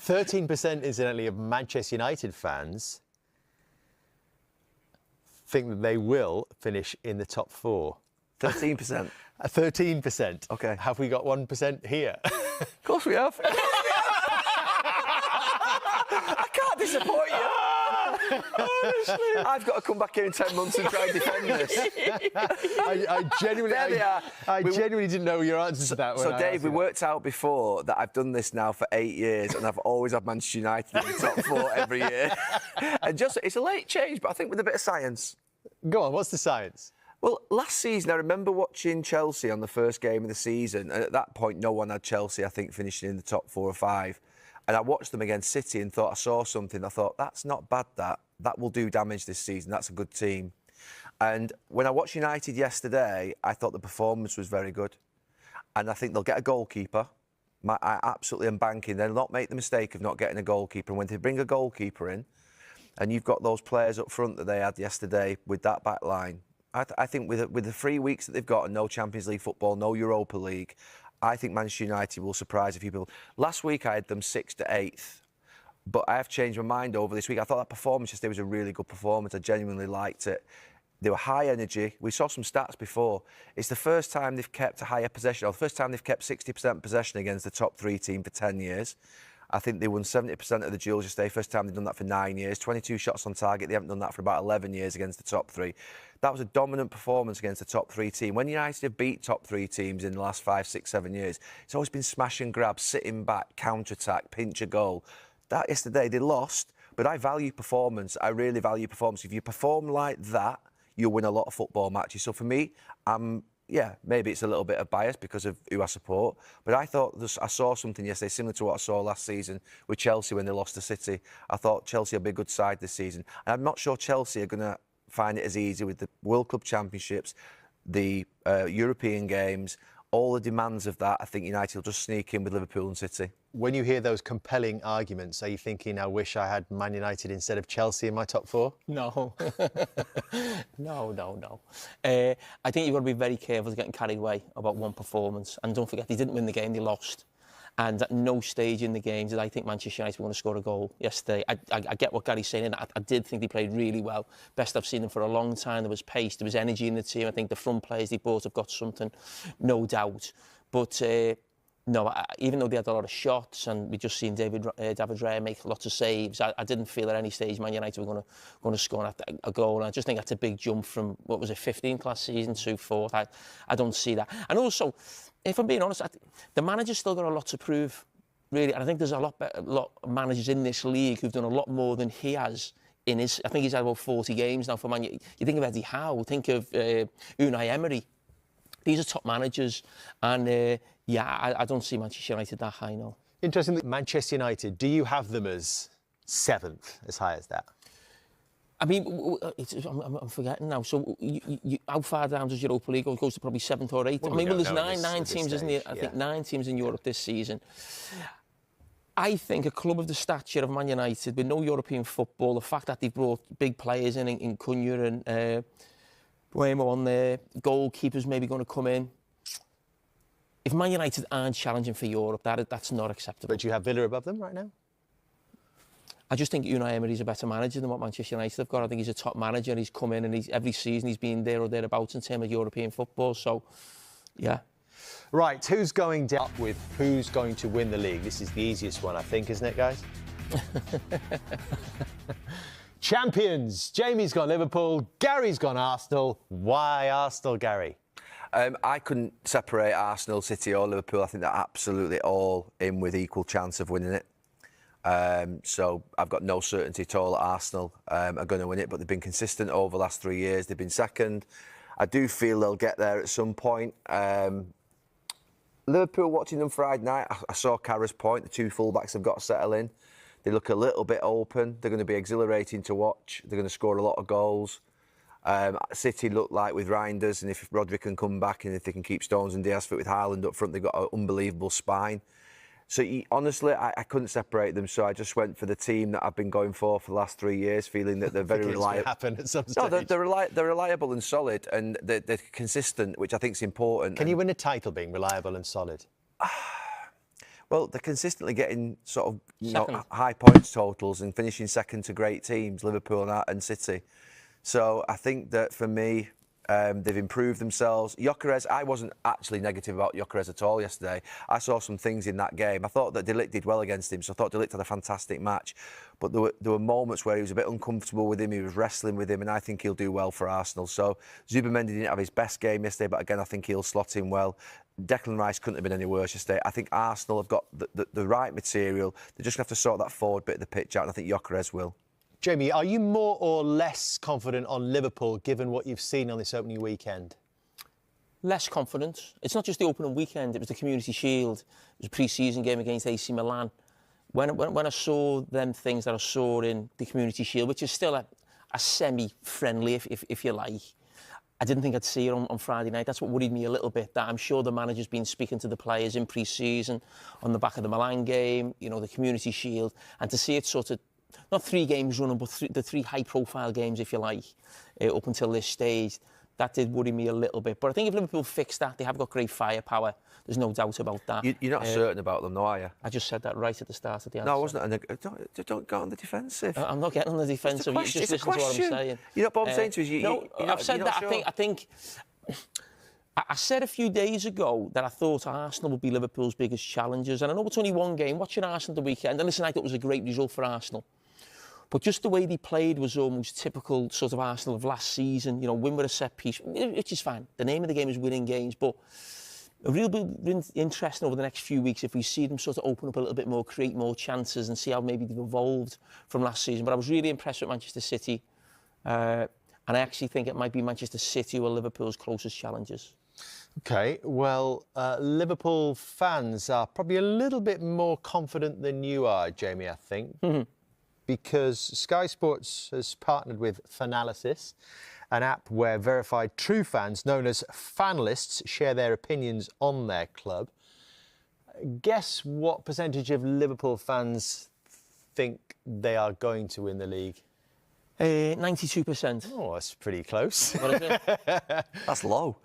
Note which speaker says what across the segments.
Speaker 1: 13%, incidentally, of Manchester United fans think that they will finish in the top 4.
Speaker 2: 13%.
Speaker 1: 13%.
Speaker 2: Okay.
Speaker 1: Have we got 1% here?
Speaker 2: Of course we have. I can't disappoint you. Honestly. I've got to come back here in 10 months and try and defend this.
Speaker 1: I genuinely didn't know your answer to that.
Speaker 2: So, Dave, we worked out before that I've done this now for 8 years and I've always had Manchester United in the top 4 every year. And just, it's a late change, but I think with a bit of science.
Speaker 1: Go on, what's the science?
Speaker 2: Well, last season, I remember watching Chelsea on the first game of the season, and at that point, no one had Chelsea, I think, finishing in the top 4 or 5. And I watched them against City and thought I saw something. I thought, that's not bad, that. That will do damage this season. That's a good team. And when I watched United yesterday, I thought the performance was very good. And I think they'll get a goalkeeper. I absolutely am banking. They'll not make the mistake of not getting a goalkeeper. And when they bring a goalkeeper in, and you've got those players up front that they had yesterday with that back line, I think with the 3 weeks that they've got and no Champions League football, no Europa League, I think Manchester United will surprise a few people. Last week I had them 6th to 8th, but I have changed my mind over this week. I thought that performance yesterday was a really good performance. I genuinely liked it. They were high energy. We saw some stats before. It's the first time they've kept a higher possession, or the first time they've kept 60% possession against the top 3 team for 10 years. I think they won 70% of the duels yesterday. First time they've done that for 9 years. 22 shots on target. They haven't done that for about 11 years against the top 3. That was a dominant performance against the top 3 team. When United have beat top 3 teams in the last 5, 6, 7 years, it's always been smash and grab, sitting back, counter-attack, pinch a goal. That yesterday, they lost, but I value performance. I really value performance. If you perform like that, you'll win a lot of football matches. So for me, yeah, maybe it's a little bit of bias because of who I support, but I thought I saw something yesterday similar to what I saw last season with Chelsea when they lost to City. I thought Chelsea will be a good side this season, and I'm not sure Chelsea are going to find it as easy with the World Club Championships, the European games, all the demands of that. I think United will just sneak in with Liverpool and City.
Speaker 1: When you hear those compelling arguments, are you thinking, I wish I had Man United instead of Chelsea in my top 4?
Speaker 3: No. No. I think you've got to be very careful of getting carried away about one performance. And don't forget, they didn't win the game, they lost. And at no stage in the game did I think Manchester United were going to score a goal yesterday. I get what Gary's saying. I did think they played really well. Best I've seen them for a long time. There was pace, there was energy in the team. I think the front players they brought have got something, no doubt. But no, even though they had a lot of shots and we just seen David Raya make lots of saves, I didn't feel at any stage Man United were going to score a goal. And I just think that's a big jump from, what was it, 15th last season to 4th. I don't see that. And also, if I'm being honest, the manager's still got a lot to prove, really. And I think there's a lot of managers in this league who've done a lot more than he has in his... I think he's had about 40 games now for Man United. You think of Eddie Howe, think of Unai Emery. These are top managers. And, yeah, I don't see Manchester United that high, no.
Speaker 1: Interestingly, Manchester United, do you have them as 7th, as high as that?
Speaker 3: I mean, I'm forgetting now. So, how far down does Europa League go? It goes to probably 7th or 8th.
Speaker 1: Well,
Speaker 3: I mean, there's
Speaker 1: nine
Speaker 3: nine teams, isn't there? I think 9 teams in Europe this season. I think a club of the stature of Man United, with no European football, the fact that they've brought big players in Cunha and Buemo on there, goalkeepers maybe going to come in. If Man United aren't challenging for Europe, that's not acceptable.
Speaker 1: But you have Villa above them right now?
Speaker 3: I just think Unai Emery's a better manager than what Manchester United have got. I think he's a top manager. He's come in and every season he's been there or thereabouts in terms of European football. So, yeah.
Speaker 1: Right, who's going down with who's going to win the league? This is the easiest one, I think, isn't it, guys? Champions. Jamie's gone Liverpool. Gary's gone Arsenal. Why Arsenal, Gary?
Speaker 2: I couldn't separate Arsenal, City or Liverpool. I think they're absolutely all in with equal chance of winning it. So I've got no certainty at all that Arsenal are going to win it, but they've been consistent over the last 3 years. They've been second. I do feel they'll get there at some point. Liverpool, watching them Friday night, I saw Carragher's point. The 2 fullbacks have got to settle in. They look a little bit open. They're going to be exhilarating to watch. They're going to score a lot of goals. City look like with Reinders, and if Rodri can come back and if they can keep Stones and Diaz fit with Haaland up front, they've got an unbelievable spine. So honestly, I couldn't separate them, so I just went for the team that I've been going for the last 3 years, feeling that they're very reliable.
Speaker 1: Happen at some stage.
Speaker 2: No, they're reliable and solid, and they're consistent, which I think is important.
Speaker 1: Can you win a title being reliable and solid?
Speaker 2: Well, they're consistently getting sort of
Speaker 3: Second.
Speaker 2: high points totals and finishing second to great teams, Liverpool and City. So I think that for me, they've improved themselves. Gyökeres, I wasn't actually negative about Gyökeres at all yesterday. I saw some things in that game. I thought that De Ligt did well against him, so I thought De Ligt had a fantastic match. But there were moments where he was a bit uncomfortable with him, he was wrestling with him, and I think he'll do well for Arsenal. So Zubimendi didn't have his best game yesterday, but again, I think he'll slot in well. Declan Rice couldn't have been any worse yesterday. I think Arsenal have got the right material. They just have to sort that forward bit of the pitch out, and I think Gyökeres will.
Speaker 1: Jamie, are you more or less confident on Liverpool given what you've seen on this opening weekend?
Speaker 3: Less confident. It's not just the opening weekend, it was the Community Shield. It was a pre-season game against AC Milan. When I saw them things that I saw in the Community Shield, which is still a semi-friendly, if you like, I didn't think I'd see it on Friday night. That's what worried me a little bit, that I'm sure the manager's been speaking to the players in pre-season on the back of the Milan game, you know, the Community Shield, and to see it sort of, not 3 games running, but the 3 high-profile games, if you like, up until this stage, that did worry me a little bit. But I think if Liverpool fix that, they have got great firepower. There's no doubt about that.
Speaker 2: You're not certain about them, though, are you?
Speaker 3: I just said that right at the start of the answer.
Speaker 2: No, I wasn't. Don't go on the defensive.
Speaker 3: I'm not getting on the defensive. You just listen to what I'm saying.
Speaker 2: You know what I'm saying to us?
Speaker 3: No, I've said that.
Speaker 2: Sure.
Speaker 3: I think. I said a few days ago that I thought Arsenal would be Liverpool's biggest challengers, and I know it's only one game. Watching Arsenal the weekend, and listen, I thought it was a great result for Arsenal. But just the way they played was almost typical sort of Arsenal of last season. You know, win with a set piece, which is fine. The name of the game is winning games, but a real bit interesting over the next few weeks if we see them sort of open up a little bit more, create more chances, and see how maybe they've evolved from last season. But I was really impressed with Manchester City, and I actually think it might be Manchester City who are Liverpool's closest challengers.
Speaker 1: OK, well, Liverpool fans are probably a little bit more confident than you are, Jamie, I think. Mm-hmm. Because Sky Sports has partnered with Fanalysis, an app where verified true fans known as Fanlists share their opinions on their club. Guess what percentage of Liverpool fans think they are going to win the league?
Speaker 3: 92%.
Speaker 1: Oh, that's pretty close.
Speaker 3: What is it?
Speaker 2: That's low.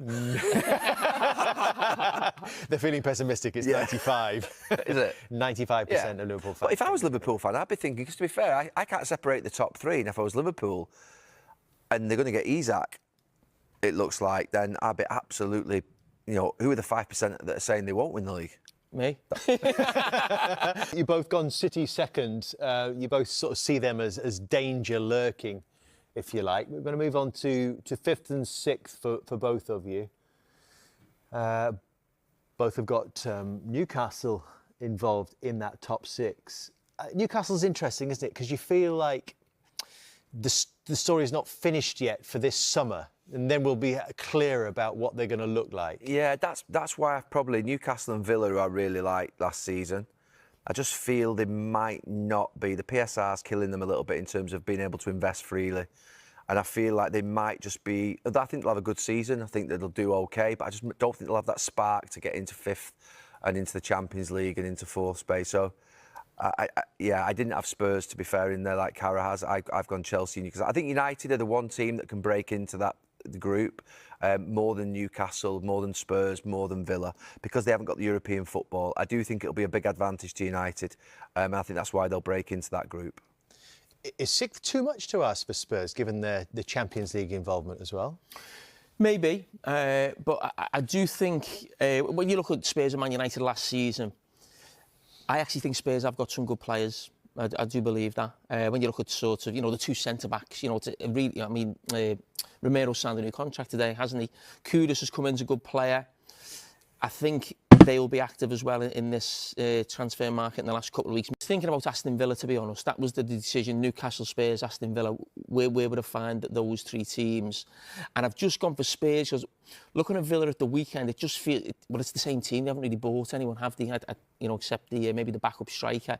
Speaker 1: They're feeling pessimistic. It's 95.
Speaker 2: Is it?
Speaker 1: 95% of Liverpool fans.
Speaker 2: But if I was a Liverpool fan, I'd be thinking, because to be fair, I can't separate the top 3. And if I was Liverpool and they're going to get Isak, it looks like, then I'd be absolutely, you know, who are the 5% that are saying they won't win the league?
Speaker 3: Me.
Speaker 1: You've both gone City second. You both sort of see them as danger lurking, if you like. We're going to move on to 5th and 6th for both of you. Both have got Newcastle involved in that top 6. Newcastle's interesting, isn't it? Because you feel like the story is not finished yet for this summer. And then we'll be clear about what they're going to look like.
Speaker 2: Yeah, that's why I've probably Newcastle and Villa, who I really liked last season. I just feel they might not be. The PSR's killing them a little bit in terms of being able to invest freely. And I feel like they might just be... I think they'll have a good season. I think that they'll do OK. But I just don't think they'll have that spark to get into 5th and into the Champions League and into 4th space. So, I didn't have Spurs, to be fair, in there like Carragher has. I've gone Chelsea. Because I think United are the one team that can break into the group more than Newcastle, more than Spurs, more than Villa, because they haven't got the European football. I do think it'll be a big advantage to United, and I think that's why they'll break into that group.
Speaker 1: Is 6th too much to ask for Spurs, given the Champions League involvement as well?
Speaker 3: Maybe, but I do think when you look at Spurs and Man United last season, I actually think Spurs have got some good players. I do believe that. When you look at sort of, you know, the 2 centre-backs, you know, really, I mean, Romero signed a new contract today, hasn't he? Kudus has come in as a good player. I think they will be active as well in this transfer market in the last couple of weeks. Thinking about Aston Villa, to be honest, that was the decision. Newcastle, Spurs, Aston Villa, where would I find those 3 teams? And I've just gone for Spurs because looking at Villa at the weekend, it just feels, well, it's the same team. They haven't really bought anyone, have they? You know, except maybe the backup striker,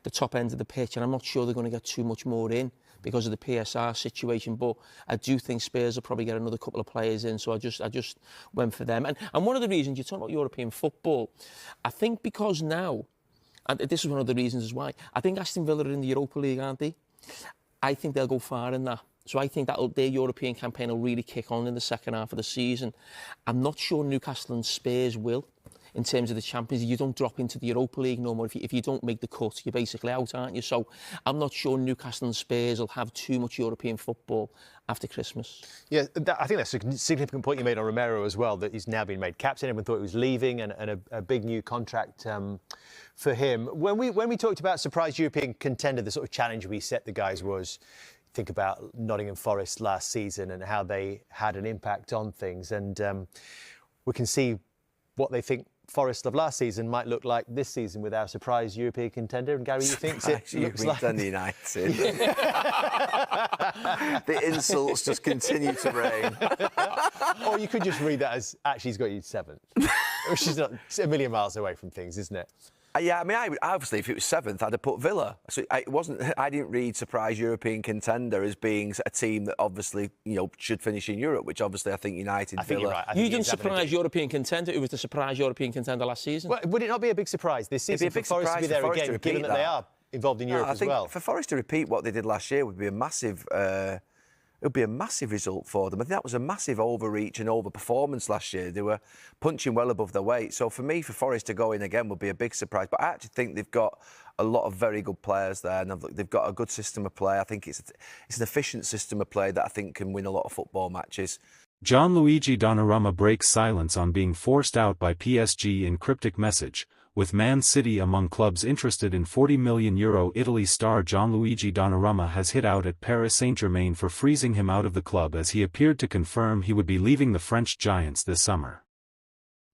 Speaker 3: the top end of the pitch. And I'm not sure they're going to get too much more in because of the PSR situation. But I do think Spurs will probably get another couple of players in. So I just went for them. And one of the reasons, you talk about European football, I think because now, and this is one of the reasons as why, I think Aston Villa are in the Europa League, aren't they? I think they'll go far in that. So I think that their European campaign will really kick on in the second half of the season. I'm not sure Newcastle and Spurs will. in terms of the Champions League. You don't drop into the Europa League no more. If you don't make the cut, you're basically out, aren't you? So I'm not sure Newcastle and Spurs will have too much European football after Christmas.
Speaker 1: Yeah, I think that's a significant point you made on Romero as well, that he's now been made captain. Everyone thought he was leaving, and a big new contract for him. When we talked about surprise European contender, the sort of challenge we set the guys was, think about Nottingham Forest last season and how they had an impact on things. And we can see what they think Forest of last season might look like this season with our surprise European contender. And Gary, you think it looks like
Speaker 2: United? The insults just continue to rain.
Speaker 1: Or you could just read that as actually he's got you 7th, which is not a million miles away from things, isn't it?
Speaker 2: Yeah, I mean, obviously, if it was 7th, I'd have put Villa. So it wasn't. I didn't read surprise European contender as being a team that obviously, should finish in Europe, which obviously I think United,
Speaker 1: I think
Speaker 2: Villa.
Speaker 1: You're right.
Speaker 3: You didn't surprise European contender. It was the surprise European contender last season.
Speaker 1: Well, would it not be a big surprise this season for Forest to be there again, given that they are involved in Europe as well?
Speaker 2: I think for Forest to repeat what they did last year would be a massive. It would be a massive result for them. I think that was a massive overreach and overperformance last year. They were punching well above their weight. So for me, for Forest to go in again would be a big surprise. But I actually think they've got a lot of very good players there, and they've got a good system of play. I think it's an efficient system of play that I think can win a lot of football matches.
Speaker 4: Gianluigi Donnarumma breaks silence on being forced out by PSG in cryptic message, with Man City among clubs interested in €40 million. Italy star Gianluigi Donnarumma has hit out at Paris Saint-Germain for freezing him out of the club, as he appeared to confirm he would be leaving the French giants this summer.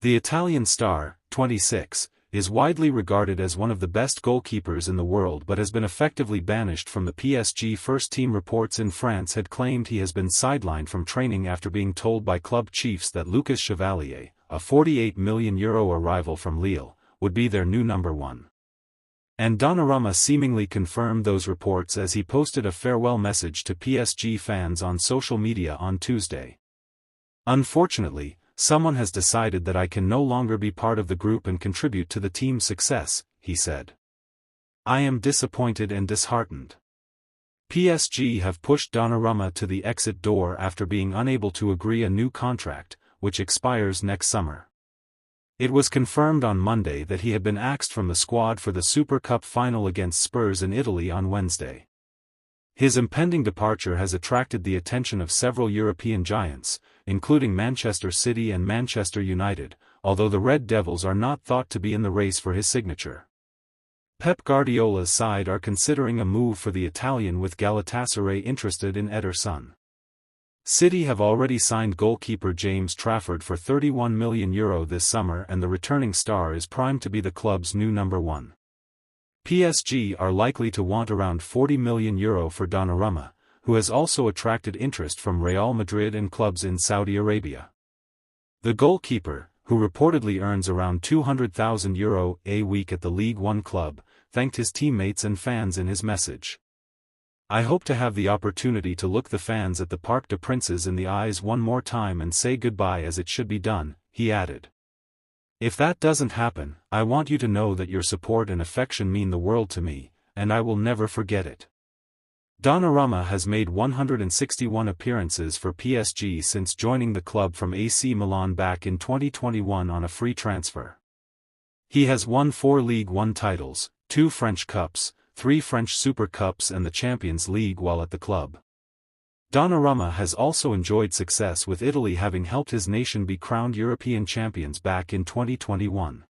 Speaker 4: The Italian star, 26, is widely regarded as one of the best goalkeepers in the world but has been effectively banished from the PSG first team. Reports in France had claimed he has been sidelined from training after being told by club chiefs that Lucas Chevalier, a €48 million arrival from Lille, would be their new number 1. And Donnarumma seemingly confirmed those reports as he posted a farewell message to PSG fans on social media on Tuesday. "Unfortunately, someone has decided that I can no longer be part of the group and contribute to the team's success," he said. "I am disappointed and disheartened." PSG have pushed Donnarumma to the exit door after being unable to agree a new contract, which expires next summer. It was confirmed on Monday that he had been axed from the squad for the Super Cup final against Spurs in Italy on Wednesday. His impending departure has attracted the attention of several European giants, including Manchester City and Manchester United, although the Red Devils are not thought to be in the race for his signature. Pep Guardiola's side are considering a move for the Italian, with Galatasaray interested in Ederson. City have already signed goalkeeper James Trafford for €31 million this summer, and the returning star is primed to be the club's new number 1. PSG are likely to want around €40 million for Donnarumma, who has also attracted interest from Real Madrid and clubs in Saudi Arabia. The goalkeeper, who reportedly earns around €200,000 a week at the League One club, thanked his teammates and fans in his message. "I hope to have the opportunity to look the fans at the Parc des Princes in the eyes one more time and say goodbye as it should be done," he added. "If that doesn't happen, I want you to know that your support and affection mean the world to me, and I will never forget it." Donnarumma has made 161 appearances for PSG since joining the club from AC Milan back in 2021 on a free transfer. He has won 4 League One titles, 2 French Cups, 3 French Super Cups and the Champions League while at the club. Donnarumma has also enjoyed success with Italy, having helped his nation be crowned European champions back in 2021.